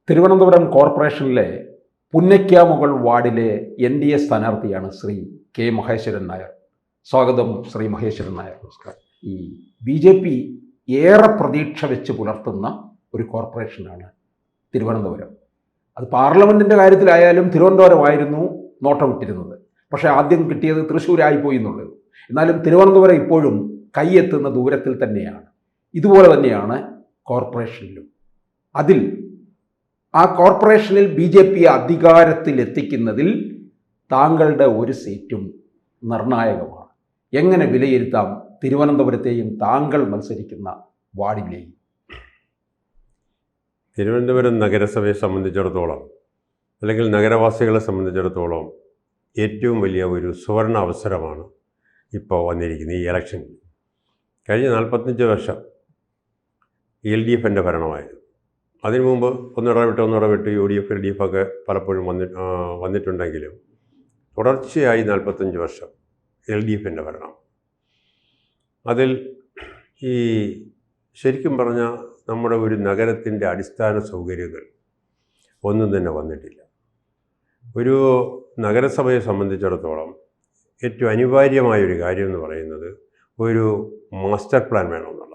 തിരുവനന്തപുരം കോർപ്പറേഷനിലെ പുന്നയ്ക്കാമുകൾ വാർഡിലെ NDA സ്ഥാനാർത്ഥിയാണ് ശ്രീ കെ മഹേശ്വരൻ നായർ. സ്വാഗതം ശ്രീ മഹേശ്വരൻ നായർ. നമസ്കാരം. ഈ BJP ഏറെ പ്രതീക്ഷ വെച്ച് പുലർത്തുന്ന ഒരു കോർപ്പറേഷനാണ് തിരുവനന്തപുരം. അത് പാർലമെൻറ്റിൻ്റെ കാര്യത്തിലായാലും തിരുവനന്തപുരമായിരുന്നു നോട്ടമിട്ടിരുന്നത്. പക്ഷേ ആദ്യം കിട്ടിയത് തൃശ്ശൂരായിപ്പോയി എന്നുള്ളത്. എന്നാലും തിരുവനന്തപുരം ഇപ്പോഴും കൈയെത്തുന്ന ദൂരത്തിൽ തന്നെയാണ്. ഇതുപോലെ തന്നെയാണ് കോർപ്പറേഷനിലും. ആ കോർപ്പറേഷനിൽ BJP അധികാരത്തിലെത്തിക്കുന്നതിൽ താങ്കളുടെ ഒരു സീറ്റും നിർണായകമാണ്. എങ്ങനെ വിലയിരുത്താം തിരുവനന്തപുരത്തെയും താങ്കൾ മത്സരിക്കുന്ന വാർഡിലെയും? തിരുവനന്തപുരം നഗരസഭയെ സംബന്ധിച്ചിടത്തോളം, അല്ലെങ്കിൽ നഗരവാസികളെ സംബന്ധിച്ചിടത്തോളം ഏറ്റവും വലിയ ഒരു സുവർണ അവസരമാണ് ഇപ്പോൾ വന്നിരിക്കുന്നത് ഈ ഇലക്ഷനിൽ. കഴിഞ്ഞ 45 വർഷം LDFൻ്റെ ഭരണമായിരുന്നു. അതിനു മുമ്പ് ഒന്നിടവിട്ട് UDF LDF ഒക്കെ പലപ്പോഴും വന്നിട്ടുണ്ടെങ്കിലും തുടർച്ചയായി 45 വർഷം LDFൻ്റെ ഭരണം. അതിൽ ഈ ശരിക്കും പറഞ്ഞാൽ നമ്മുടെ ഒരു നഗരത്തിൻ്റെ അടിസ്ഥാന സൗകര്യങ്ങൾ ഒന്നും തന്നെ വന്നിട്ടില്ല. ഒരു നഗരസഭയെ സംബന്ധിച്ചിടത്തോളം ഏറ്റവും അനിവാര്യമായൊരു കാര്യം എന്ന് പറയുന്നത് ഒരു മാസ്റ്റർ പ്ലാൻ വേണമെന്നുള്ളതാണ്.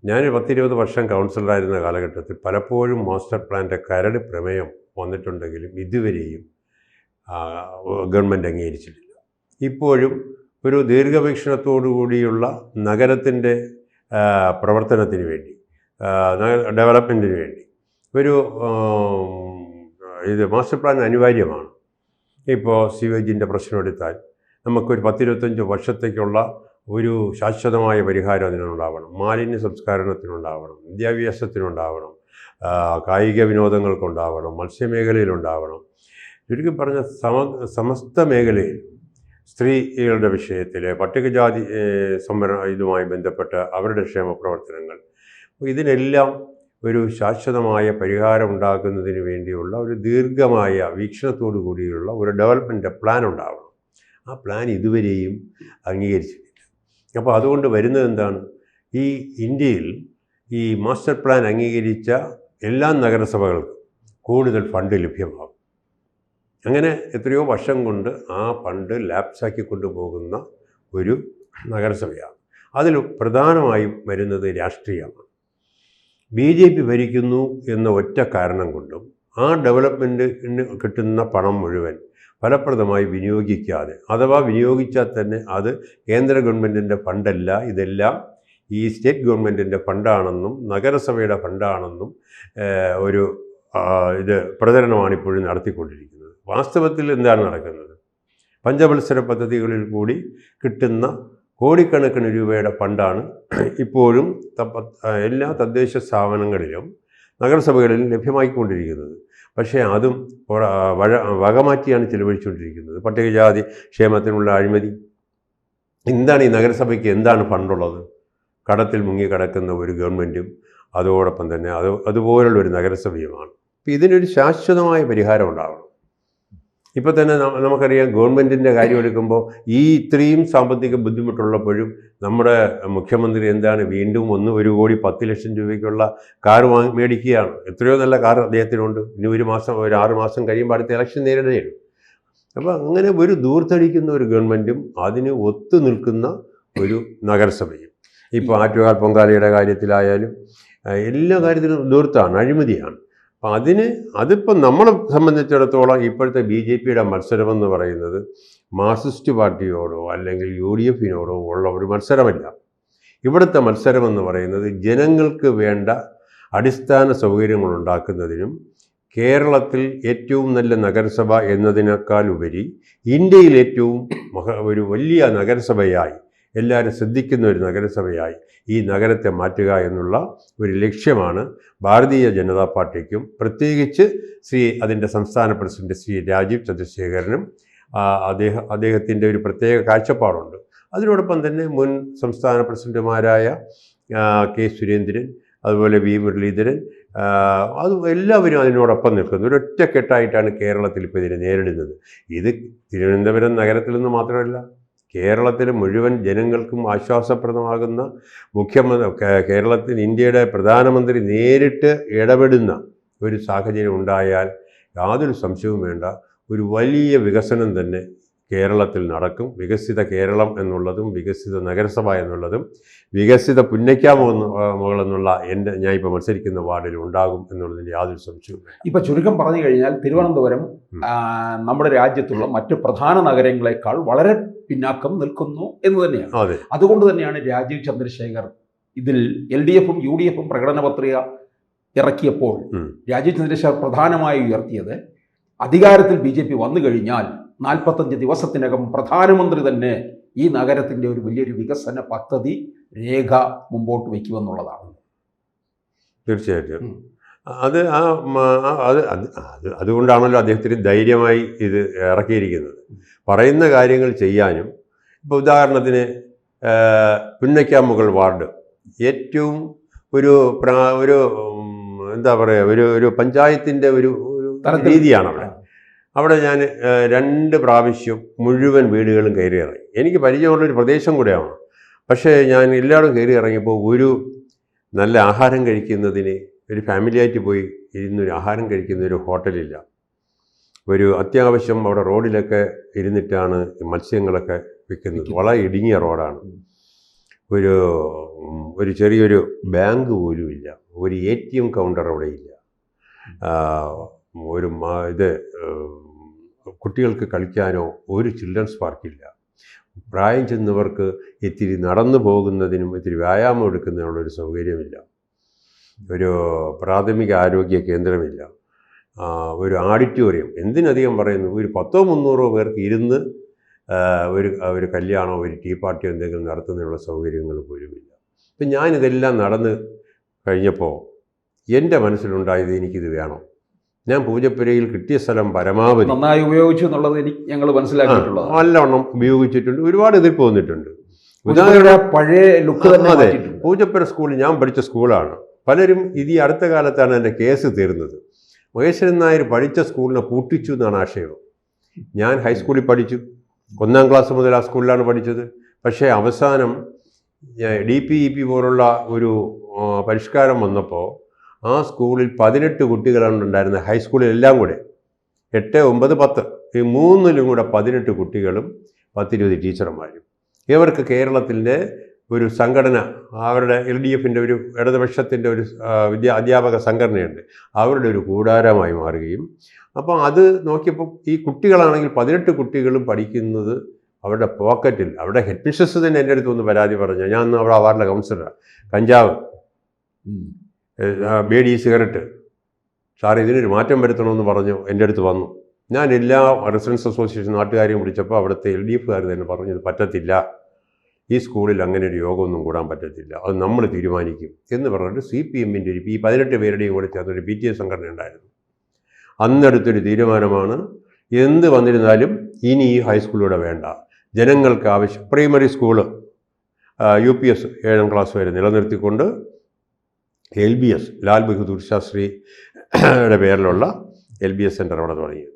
ഞാൻ 10-20 വർഷം കൗൺസിലറായിരുന്ന കാലഘട്ടത്തിൽ പലപ്പോഴും മാസ്റ്റർ പ്ലാൻ്റെ കരട് പ്രമേയം വന്നിട്ടുണ്ടെങ്കിലും ഇതുവരെയും ഗവൺമെൻറ് അംഗീകരിച്ചിട്ടില്ല. ഇപ്പോഴും ഒരു ദീർഘവീക്ഷണത്തോടു കൂടിയുള്ള നഗരത്തിൻ്റെ പ്രവർത്തനത്തിന് വേണ്ടി, ഡെവലപ്മെൻറ്റിന് വേണ്ടി ഒരു മാസ്റ്റർ പ്ലാൻ അനിവാര്യമാണ്. ഇപ്പോൾ സിവേജിൻ്റെ പ്രശ്നം എടുത്താൽ നമുക്കൊരു 10-25 വർഷത്തേക്കുള്ള ഒരു ശാശ്വതമായ പരിഹാരം അതിനുണ്ടാവണം. മാലിന്യ സംസ്കരണത്തിനുണ്ടാവണം, വിദ്യാഭ്യാസത്തിനുണ്ടാവണം, കായിക വിനോദങ്ങൾക്കുണ്ടാവണം, മത്സ്യമേഖലയിലുണ്ടാവണം. ചുരുക്കി പറഞ്ഞ സമസ്ത മേഖലയിൽ സ്ത്രീകളുടെ വിഷയത്തിൽ, പട്ടികജാതി ഇതുമായി ബന്ധപ്പെട്ട അവരുടെ ക്ഷേമ പ്രവർത്തനങ്ങൾ, ഇതിനെല്ലാം ഒരു ശാശ്വതമായ പരിഹാരം ഉണ്ടാക്കുന്നതിന് വേണ്ടിയുള്ള ഒരു ദീർഘമായ വീക്ഷണത്തോടു കൂടിയുള്ള ഒരു ഡെവലപ്മെൻറ്റ് പ്ലാൻ ഉണ്ടാവണം. ആ പ്ലാൻ ഇതുവരെയും അംഗീകരിച്ചിട്ടില്ല. അപ്പോൾ അതുകൊണ്ട് വരുന്നത് എന്താണ്? ഈ ഇന്ത്യയിൽ ഈ മാസ്റ്റർ പ്ലാൻ അംഗീകരിച്ച എല്ലാ നഗരസഭകൾക്കും കൂടുതൽ ഫണ്ട് ലഭ്യമാകും. അങ്ങനെ എത്രയോ വർഷം കൊണ്ട് ആ ഫണ്ട് ലാപ്സാക്കി കൊണ്ടുപോകുന്ന ഒരു നഗരസഭയാണ്. അതിൽ പ്രധാനമായും വരുന്നത് രാഷ്ട്രീയമാണ്. BJP ഭരിക്കുന്നു എന്ന ഒറ്റ കാരണം കൊണ്ടും ആ ഡെവലപ്മെൻറ്റിന് കിട്ടുന്ന പണം മുഴുവൻ ഫലപ്രദമായി വിനിയോഗിക്കാതെ, അഥവാ വിനിയോഗിച്ചാൽ തന്നെ അത് കേന്ദ്ര ഗവൺമെൻറ്റിൻ്റെ ഫണ്ടല്ല, ഇതെല്ലാം ഈ സ്റ്റേറ്റ് ഗവൺമെൻറ്റിൻ്റെ ഫണ്ടാണെന്നും നഗരസഭയുടെ ഫണ്ടാണെന്നും ഒരു പ്രചരണമാണ് ഇപ്പോഴും നടത്തിക്കൊണ്ടിരിക്കുന്നത്. വാസ്തവത്തിൽ എന്താണ് നടക്കുന്നത്? പഞ്ചവത്സര പദ്ധതികളിൽ കൂടി കിട്ടുന്ന കോടിക്കണക്കിന് രൂപയുടെ ഫണ്ടാണ് ഇപ്പോഴും എല്ലാ തദ്ദേശ സ്ഥാപനങ്ങളിലും നഗരസഭകളിലും ലഭ്യമായിക്കൊണ്ടിരിക്കുന്നത്. പക്ഷേ അതും വകമാറ്റിയാണ് ചിലവഴിച്ചുകൊണ്ടിരിക്കുന്നത്. പട്ടികജാതി ക്ഷേമത്തിനുള്ള അഴിമതി. എന്താണ് ഈ നഗരസഭയ്ക്ക് എന്താണ് ഫണ്ടുള്ളത്? കടത്തിൽ മുങ്ങി കിടക്കുന്ന ഒരു ഗവൺമെൻറ്റും അതോടൊപ്പം തന്നെ അതുപോലുള്ള ഒരു നഗരസഭയുമാണ്. അപ്പോൾ ഇതിനൊരു ശാശ്വതമായ പരിഹാരം ഉണ്ടാവണം. ഇപ്പോൾ തന്നെ നമുക്കറിയാം, ഗവൺമെൻറ്റിൻ്റെ കാര്യം എടുക്കുമ്പോൾ ഈ ഇത്രയും സാമ്പത്തിക ബുദ്ധിമുട്ടുള്ളപ്പോഴും നമ്മുടെ മുഖ്യമന്ത്രി എന്താണ് വീണ്ടും 1 കോടി 10 ലക്ഷം രൂപയ്ക്കുള്ള കാർ മേടിക്കുകയാണ്. എത്രയോ നല്ല കാർ അദ്ദേഹത്തിനുണ്ട്. ഇനി ഒരു 6 മാസം കഴിയുമ്പോൾ അടുത്ത ഇലക്ഷൻ നേരിടുകയാണ്. അപ്പോൾ അങ്ങനെ ഒരു ദൂർത്തടിക്കുന്ന ഒരു ഗവൺമെൻറ്റും അതിന് ഒത്തു നിൽക്കുന്ന ഒരു നഗരസഭയും. ഇപ്പോൾ ആറ്റുകാൽ പൊങ്കാലയുടെ കാര്യത്തിലായാലും എല്ലാ കാര്യത്തിലും ദൂർത്താണ്, അഴിമതിയാണ്. അപ്പം അതിപ്പോൾ നമ്മളെ സംബന്ധിച്ചിടത്തോളം ഇപ്പോഴത്തെ BJPയുടെ മത്സരമെന്ന് പറയുന്നത് മാർക്സിസ്റ്റ് പാർട്ടിയോടോ അല്ലെങ്കിൽ UDFനോടോ ഉള്ള ഒരു മത്സരമല്ല. ഇവിടുത്തെ മത്സരമെന്ന് പറയുന്നത് ജനങ്ങൾക്ക് വേണ്ട അടിസ്ഥാന സൗകര്യങ്ങൾ ഉണ്ടാക്കുന്നതിനും കേരളത്തിൽ ഏറ്റവും നല്ല നഗരസഭ എന്നതിനേക്കാൾ ഉപരി ഇന്ത്യയിൽ ഏറ്റവും ഒരു വലിയ നഗരസഭയായി, എല്ലാവരും ശ്രദ്ധിക്കുന്ന ഒരു നഗരസഭയായി ഈ നഗരത്തെ മാറ്റുക എന്നുള്ള ഒരു ലക്ഷ്യമാണ് ഭാരതീയ ജനതാ പാർട്ടിക്കും, പ്രത്യേകിച്ച് അതിൻ്റെ സംസ്ഥാന പ്രസിഡന്റ് ശ്രീ രാജീവ് ചന്ദ്രശേഖരനും അദ്ദേഹത്തിൻ്റെ ഒരു പ്രത്യേക കാഴ്ചപ്പാടുണ്ട്. അതിനോടൊപ്പം തന്നെ മുൻ സംസ്ഥാന പ്രസിഡന്റുമാരായ K. സുരേന്ദ്രൻ, അതുപോലെ V. മുരളീധരൻ, അത് എല്ലാവരും അതിനോടൊപ്പം നിൽക്കുന്നു. ഒരൊറ്റക്കെട്ടായിട്ടാണ് കേരളത്തിൽ ഇപ്പോൾ ഇതിനെ നേരിടുന്നത്. ഇത് തിരുവനന്തപുരം നഗരത്തിൽ നിന്ന് മാത്രമല്ല, കേരളത്തിലെ മുഴുവൻ ജനങ്ങൾക്കും ആശ്വാസപ്രദമാകുന്ന കേരളത്തിൽ ഇന്ത്യയുടെ പ്രധാനമന്ത്രി നേരിട്ട് ഇടപെടുന്ന ഒരു സാഹചര്യം ഉണ്ടായാൽ യാതൊരു സംശയവും വേണ്ട, ഒരു വലിയ വികസനം തന്നെ കേരളത്തിൽ നടക്കും. വികസിത കേരളം എന്നുള്ളതും വികസിത നഗരസഭ എന്നുള്ളതും വികസിത പുന്നയ്ക്കാമുകൾ എന്നുള്ള ഞാൻ ഇപ്പോൾ മത്സരിക്കുന്ന വാർഡിൽ ഉണ്ടാകും എന്നുള്ളതിൻ്റെ യാതൊരു സംശയവും. ഇപ്പം ചുരുക്കം പറഞ്ഞു കഴിഞ്ഞാൽ തിരുവനന്തപുരം നമ്മുടെ രാജ്യത്തുള്ള മറ്റ് പ്രധാന നഗരങ്ങളെക്കാൾ വളരെ പിന്നാക്കം നിൽക്കുന്നു എന്ന് തന്നെയാണ്. അതെ, അതുകൊണ്ട് തന്നെയാണ് രാജീവ് ചന്ദ്രശേഖർ ഇതിൽ LDFും UDFും പ്രകടന പത്രിക ഇറക്കിയപ്പോൾ രാജീവ് ചന്ദ്രശേഖർ പ്രധാനമായി ഉയർത്തിയത് അധികാരത്തിൽ BJP വന്നു കഴിഞ്ഞാൽ 45 ദിവസത്തിനകം പ്രധാനമന്ത്രി തന്നെ ഈ നഗരത്തിൻ്റെ ഒരു വലിയൊരു വികസന പദ്ധതി രേഖ മുമ്പോട്ട് വയ്ക്കുമെന്നുള്ളതാണ്. തീർച്ചയായിട്ടും അതുകൊണ്ടാണല്ലോ അദ്ദേഹത്തിന് ധൈര്യമായി ഇത് ഇറക്കിയിരിക്കുന്നത്. പറയുന്ന കാര്യങ്ങൾ ചെയ്യാനും. ഇപ്പോൾ ഉദാഹരണത്തിന് പുന്നയ്ക്കാമുകൾ വാർഡ് ഏറ്റവും ഒരു എന്താ പറയുക, ഒരു പഞ്ചായത്തിൻ്റെ ഒരു രീതിയാണ് അവിടെ ഞാൻ 2 പ്രാവശ്യം മുഴുവൻ വീടുകളും കയറി ഇറങ്ങി. എനിക്ക് പരിചയമുള്ളൊരു പ്രദേശം കൂടെയാണ്. പക്ഷേ ഞാൻ എല്ലായിടും കയറി ഇറങ്ങിയപ്പോൾ ഒരു നല്ല ആഹാരം കഴിക്കുന്നതിന് ഒരു ഫാമിലിയായിട്ട് പോയി ഇരുന്നൊരു ആഹാരം കഴിക്കുന്ന ഒരു ഹോട്ടലില്ല. ഒരു അത്യാവശ്യം അവിടെ റോഡിലൊക്കെ ഇരുന്നിട്ടാണ് മത്സ്യങ്ങളൊക്കെ വിൽക്കുന്നത്. വളരെ ഇടുങ്ങിയ റോഡാണ്. ഒരു ചെറിയൊരു ബാങ്ക് പോലും ഇല്ല. ഒരു ATM കൗണ്ടർ അവിടെ ഇല്ല. കുട്ടികൾക്ക് കളിക്കാനോ ഒരു ചിൽഡ്രൻസ് പാർക്കില്ല. പ്രായം ചെന്നവർക്ക് ഇത്തിരി നടന്നു പോകുന്നതിനും ഇത്തിരി വ്യായാമം എടുക്കുന്നതിനുള്ളൊരു സൗകര്യമില്ല. ഒരു പ്രാഥമിക ആരോഗ്യ കേന്ദ്രമില്ല. ഒരു ഓഡിറ്റോറിയം, എന്തിനധികം പറയുന്നു, ഒരു 100-300 പേർക്ക് ഇരുന്ന് ഒരു കല്യാണമോ ഒരു ടീ പാർട്ടിയോ എന്തെങ്കിലും നടത്തുന്നതിനുള്ള സൗകര്യങ്ങൾ പോലുമില്ല. അപ്പം ഞാനിതെല്ലാം നടന്ന് കഴിഞ്ഞപ്പോൾ എൻ്റെ മനസ്സിലുണ്ടായത് എനിക്കിത് വേണം. ഞാൻ പൂജപ്പുരയിൽ കിട്ടിയ സ്ഥലം പരമാവധി നന്നായി ഉപയോഗിച്ചു എന്നുള്ളത് ഞങ്ങൾ മനസ്സിലാക്കിയിട്ടുള്ളത്. നല്ലവണ്ണം ഉപയോഗിച്ചിട്ടുണ്ട്. ഒരുപാട് എതിർപ്പ് വന്നിട്ടുണ്ട്. പഴയ ലുക്ക് തന്നെ. അതെ, പൂജപ്പുര സ്കൂൾ ഞാൻ പഠിച്ച സ്കൂളാണ്. പലരും ഇത് ഈ അടുത്ത കാലത്താണ് എൻ്റെ കേസ് തീർന്നത്. മഹേശ്വരൻ നായർ പഠിച്ച സ്കൂളിനെ പൂട്ടിച്ചു എന്നാണ് ആശയം. ഞാൻ ഹൈസ്കൂളിൽ പഠിച്ചു, 1ാം ക്ലാസ് മുതൽ ആ സ്കൂളിലാണ് പഠിച്ചത്. പക്ഷേ അവസാനം DPEP പോലുള്ള ഒരു പരിഷ്കാരം വന്നപ്പോൾ ആ സ്കൂളിൽ 18 കുട്ടികളാണ് ഉണ്ടായിരുന്നത്. ഹൈസ്കൂളിൽ എല്ലാം കൂടെ 8, 9, 10 ഈ 3ലും കൂടെ 18 കുട്ടികളും 10-20 ടീച്ചർമാരും. ഇവർക്ക് കേരളത്തിൻ്റെ ഒരു സംഘടന, അവരുടെ LDFിൻ്റെ ഒരു ഇടതുപക്ഷത്തിൻ്റെ ഒരു അധ്യാപക സംഘടനയുണ്ട്, അവരുടെ ഒരു കൂടാരമായി മാറുകയും. അപ്പോൾ അത് നോക്കിയപ്പോൾ ഈ കുട്ടികളാണെങ്കിൽ 18 കുട്ടികളും പഠിക്കുന്നത് അവരുടെ പോക്കറ്റിൽ. അവരുടെ ഹെഡ് മിസ്സസ് തന്നെ എൻ്റെ അടുത്ത് ഒന്ന് പരാതി പറഞ്ഞു. ഞാൻ അന്ന് അവിടെ വാർഡിലെ കൗൺസിലറാണ്. കഞ്ചാവ്, ബീഡി, സിഗരറ്റ്, സാർ ഇതിനൊരു മാറ്റം വരുത്തണമെന്ന് പറഞ്ഞു എൻ്റെ അടുത്ത് വന്നു. ഞാൻ എല്ലാ റെസിഡൻസ് അസോസിയേഷൻ നാട്ടുകാരെയും വിളിച്ചപ്പോൾ അവിടുത്തെ LDFുകാർ തന്നെ പറഞ്ഞു, ഇത് പറ്റത്തില്ല, ഈ സ്കൂളിൽ അങ്ങനെ ഒരു യോഗമൊന്നും കൂടാൻ പറ്റത്തില്ല, അത് നമ്മൾ തീരുമാനിക്കും എന്ന് പറഞ്ഞിട്ട് CPMൻ്റെ ഈ 18 പേരുടെയും കൂടെ ചേർന്നൊരു PTA സംഘടന ഉണ്ടായിരുന്നു. അന്നെടുത്തൊരു തീരുമാനമാണ്, എന്ത് വന്നിരുന്നാലും ഇനി ഈ ഹൈസ്കൂളിലൂടെ വേണ്ട, ജനങ്ങൾക്ക് ആവശ്യം പ്രൈമറി സ്കൂള് UPS 7ാം ക്ലാസ് വരെ നിലനിർത്തിക്കൊണ്ട് LBS ലാൽ ബഹദൂർ ശാസ്ത്രിയുടെ പേരിലുള്ള LBS സെൻറ്റർ അവിടെ തുടങ്ങിയത്.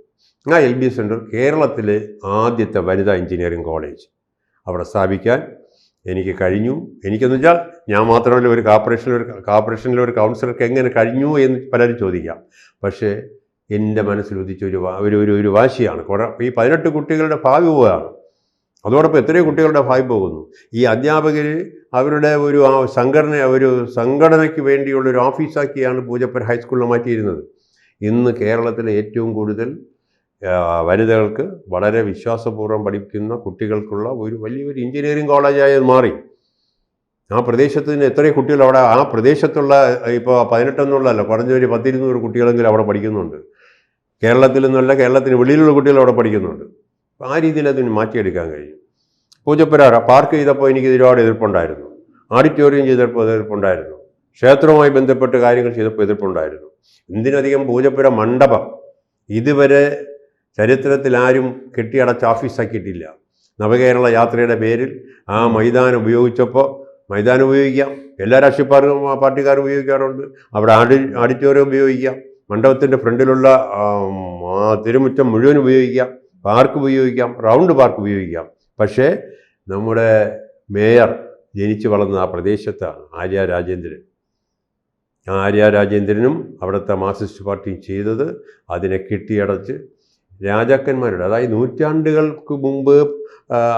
ആ LBS സെൻറ്റർ കേരളത്തിലെ ആദ്യത്തെ വനിതാ എഞ്ചിനീയറിംഗ് കോളേജ് അവിടെ സ്ഥാപിക്കാൻ എനിക്ക് കഴിഞ്ഞു. എനിക്കെന്ന് വെച്ചാൽ ഞാൻ മാത്രമല്ല, ഒരു കോർപ്പറേഷനിലെ ഒരു കൗൺസിലർക്ക് എങ്ങനെ കഴിഞ്ഞു എന്ന് പലരും ചോദിക്കാം. പക്ഷേ എൻ്റെ മനസ്സിൽ ഉദിച്ച ഒരു വാശിയാണ്. ഈ 18 കുട്ടികളുടെ ഭാവി പോവുകയാണ്. അതോടൊപ്പം എത്രയോ കുട്ടികളുടെ ഭാവി പോകുന്നു. ഈ അധ്യാപകർ അവരുടെ ഒരു സംഘടനയ്ക്ക് വേണ്ടിയുള്ളൊരു ഓഫീസാക്കിയാണ് പൂജപ്പുര ഹൈസ്കൂളിൽ മാറ്റിയിരുന്നത്. ഇന്ന് കേരളത്തിലെ ഏറ്റവും കൂടുതൽ വനിതകൾക്ക് വളരെ വിശ്വാസപൂർവ്വം പഠിക്കുന്ന കുട്ടികൾക്കുള്ള ഒരു വലിയൊരു എഞ്ചിനീയറിംഗ് കോളേജായി മാറി. ആ പ്രദേശത്ത് നിന്ന് എത്രയോ കുട്ടികൾ അവിടെ, ആ പ്രദേശത്തുള്ള ഇപ്പോൾ 18 എന്നുള്ളതല്ല, കുറഞ്ഞൊരു 10-200 കുട്ടികളെങ്കിലും അവിടെ പഠിക്കുന്നുണ്ട്. കേരളത്തിൽ നിന്നല്ല, കേരളത്തിന് വെളിയിലുള്ള കുട്ടികൾ അവിടെ പഠിക്കുന്നുണ്ട്. അപ്പോൾ ആ രീതിയിൽ അതിന് മാറ്റിയെടുക്കാൻ കഴിയും. പൂജപ്പുര പാർക്ക് ചെയ്തപ്പോൾ എനിക്ക് ഒരുപാട് എതിർപ്പുണ്ടായിരുന്നു. ഓഡിറ്റോറിയം ചെയ്തപ്പോൾ എതിർപ്പുണ്ടായിരുന്നു. ക്ഷേത്രവുമായി ബന്ധപ്പെട്ട് കാര്യങ്ങൾ ചെയ്തപ്പോൾ എതിർപ്പുണ്ടായിരുന്നു. എന്തിനധികം പൂജപ്പുര മണ്ഡപം ഇതുവരെ ചരിത്രത്തിൽ ആരും കെട്ടിയടച്ച് ഓഫീസാക്കിയിട്ടില്ല. നവകേരള യാത്രയുടെ പേരിൽ ആ മൈതാനം ഉപയോഗിച്ചപ്പോൾ, മൈതാനം ഉപയോഗിക്കാം, എല്ലാ രാഷ്ട്രീയ പാർട്ടിക്കാരും ഉപയോഗിക്കാറുണ്ട്, അവിടെ ഓഡിറ്റോറിയം ഉപയോഗിക്കാം, മണ്ഡപത്തിൻ്റെ ഫ്രണ്ടിലുള്ള തിരുമുറ്റം മുഴുവൻ ഉപയോഗിക്കാം, പാർക്ക് ഉപയോഗിക്കാം, റൗണ്ട് പാർക്ക് ഉപയോഗിക്കാം. പക്ഷേ നമ്മുടെ മേയർ ജനിച്ചു വളർന്ന ആ പ്രദേശത്താണ്, ആര്യ രാജേന്ദ്രൻ. ആര്യ രാജേന്ദ്രനും അവിടുത്തെ മാർക്സിസ്റ്റ് പാർട്ടിയും ചെയ്തത് അതിനെ കെട്ടിയടച്ച് രാജാക്കന്മാരുടെ, അതായത് നൂറ്റാണ്ടുകൾക്ക് മുമ്പ്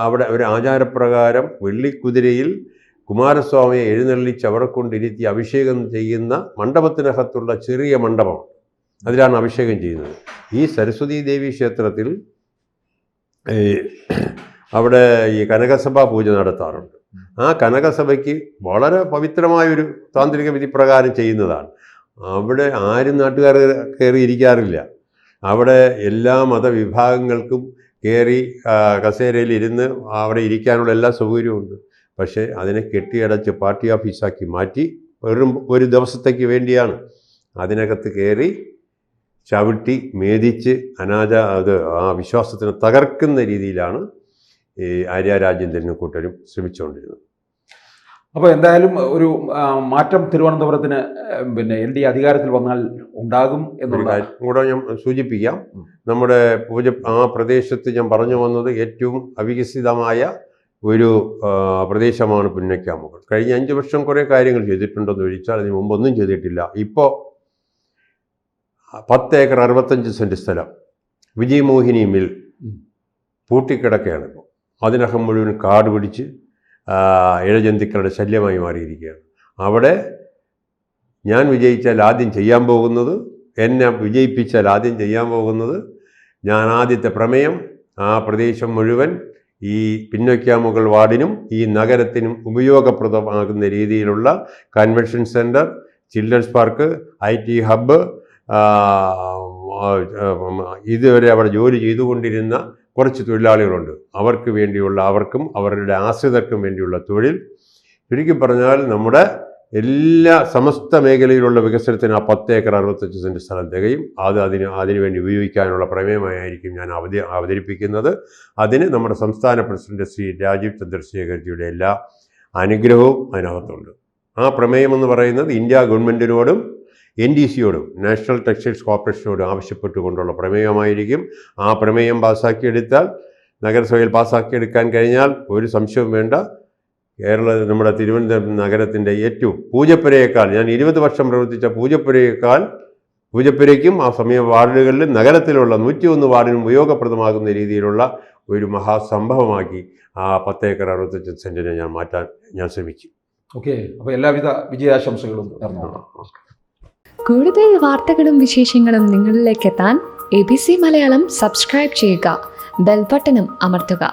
അവിടെ ഒരു ആചാരപ്രകാരം വെള്ളിക്കുതിരയിൽ കുമാരസ്വാമിയെ എഴുന്നള്ളിച്ച് അവിടെ കൊണ്ടിരുത്തി അഭിഷേകം ചെയ്യുന്ന മണ്ഡപത്തിനകത്തുള്ള ചെറിയ മണ്ഡപം, അതിലാണ് അഭിഷേകം ചെയ്യുന്നത്. ഈ സരസ്വതി ദേവി ക്ഷേത്രത്തിൽ അവിടെ ഈ കനകസഭാ പൂജ നടത്താറുണ്ട്. ആ കനകസഭയ്ക്ക് വളരെ പവിത്രമായൊരു താന്ത്രിക വിധി പ്രകാരം ചെയ്യുന്നതാണ്. അവിടെ ആരും നാട്ടുകാർ കയറിയിരിക്കാറില്ല. അവിടെ എല്ലാ മതവിഭാഗങ്ങൾക്കും കയറി കസേരയിൽ ഇരുന്ന് അവിടെ ഇരിക്കാനുള്ള എല്ലാ സൗകര്യമുണ്ട്. പക്ഷേ അതിനെ കെട്ടിയടച്ച് പാർട്ടി ഓഫീസാക്കി മാറ്റി വെറും ഒരു ദിവസത്തേക്ക് വേണ്ടിയാണ്. അതിനകത്ത് കയറി ചവിട്ടി മേദിച്ച് അത് ആ വിശ്വാസത്തിനെ തകർക്കുന്ന രീതിയിലാണ് ഈ ആര്യ രാജേന്ദ്രനും കൂട്ടരും ശ്രമിച്ചുകൊണ്ടിരുന്നത്. അപ്പോൾ എന്തായാലും ഒരു മാറ്റം തിരുവനന്തപുരത്തിന് പിന്നെ LDA അധികാരത്തിൽ വന്നാൽ ഉണ്ടാകും എന്നുള്ള കാര്യം കൂടെ ഞാൻ സൂചിപ്പിക്കാം. നമ്മുടെ ആ പ്രദേശത്ത് ഞാൻ പറഞ്ഞു വന്നത് ഏറ്റവും അവികസിതമായ ഒരു പ്രദേശമാണ് പുന്നക്കാമുകൾ. കഴിഞ്ഞ 5 വർഷം കുറേ കാര്യങ്ങൾ ചെയ്തിട്ടുണ്ടെന്ന് ചോദിച്ചാൽ അതിന് മുമ്പൊന്നും ചെയ്തിട്ടില്ല. ഇപ്പോൾ 10 ഏക്കർ 65 സെൻറ്റ് സ്ഥലം വിജയമോഹിനി മിൽ പൂട്ടിക്കിടക്കുകയാണ്. ഇപ്പോൾ അതിനകം മുഴുവൻ കാട് പിടിച്ച് ഇഴജന്തുക്കളുടെ ശല്യമായി മാറിയിരിക്കുകയാണ്. അവിടെ ഞാൻ വിജയിച്ചാൽ ആദ്യം ചെയ്യാൻ പോകുന്നത്, എന്നെ വിജയിപ്പിച്ചാൽ ആദ്യം ചെയ്യാൻ പോകുന്നത്, ഞാൻ ആദ്യത്തെ പ്രമേയം ആ പ്രദേശം മുഴുവൻ ഈ പിന്നോക്യാമുകൾ വാർഡിനും ഈ നഗരത്തിനും ഉപയോഗപ്രദമാകുന്ന രീതിയിലുള്ള convention centre, children's park, IT hub, ഇതുവരെ അവിടെ ജോലി ചെയ്തുകൊണ്ടിരുന്ന കുറച്ച് തൊഴിലാളികളുണ്ട്. അവർക്ക് വേണ്ടിയുള്ള, അവർക്കും അവരുടെ ആശ്രിതർക്കും വേണ്ടിയുള്ള തൊഴിൽ, ചുരുക്കി പറഞ്ഞാൽ നമ്മുടെ എല്ലാ സമസ്ത മേഖലയിലുള്ള വികസനത്തിന് ആ 10 ഏക്കർ 65 സെൻറ്റ് സ്ഥലം തികയും. അതിനുവേണ്ടി ഉപയോഗിക്കാനുള്ള പ്രമേയമായിരിക്കും ഞാൻ അവതരിപ്പിക്കുന്നത്. അതിന് നമ്മുടെ സംസ്ഥാന പ്രസിഡന്റ് ശ്രീ രാജീവ് ചന്ദ്രശേഖർജിയുടെ എല്ലാ അനുഗ്രഹവും അതിനകത്തുണ്ട്. ആ പ്രമേയം എന്ന് പറയുന്നത് ഇന്ത്യ ഗവൺമെൻറ്റിനോടും NDCയോടും നാഷണൽ ടെക്സ്റ്റൈൽസ് കോർപ്പറേഷനോടും ആവശ്യപ്പെട്ടുകൊണ്ടുള്ള പ്രമേയമായിരിക്കും. ആ പ്രമേയം പാസ്സാക്കിയെടുത്താൽ, നഗരസഭയിൽ പാസ്സാക്കിയെടുക്കാൻ കഴിഞ്ഞാൽ ഒരു സംശയവും വേണ്ട, നമ്മുടെ തിരുവനന്തപുരം നഗരത്തിൻ്റെ ഏറ്റവും പൂജപ്പുരയേക്കാൾ, ഞാൻ 20 വർഷം പ്രവർത്തിച്ച പൂജപ്പുരയ്ക്കും ആ സമയ വാർഡുകളിലും നഗരത്തിലുള്ള 101 വാർഡിനും ഉപയോഗപ്രദമാകുന്ന രീതിയിലുള്ള ഒരു മഹാസംഭവമാക്കി ആ 10 ഏക്കർ 65 സെൻറ്റിനെ ഞാൻ മാറ്റാൻ ഞാൻ ശ്രമിച്ചു. ഓക്കെ, അപ്പോൾ എല്ലാവിധ വിജയാശംസകളും നേർന്നു. കൂടുതൽ വാർത്തകളും വിശേഷങ്ങളും നിങ്ങളിലേക്ക് എത്താൻ ABC മലയാളം സബ്സ്ക്രൈബ് ചെയ്യുക, ബെൽ ബട്ടണും അമർത്തുക.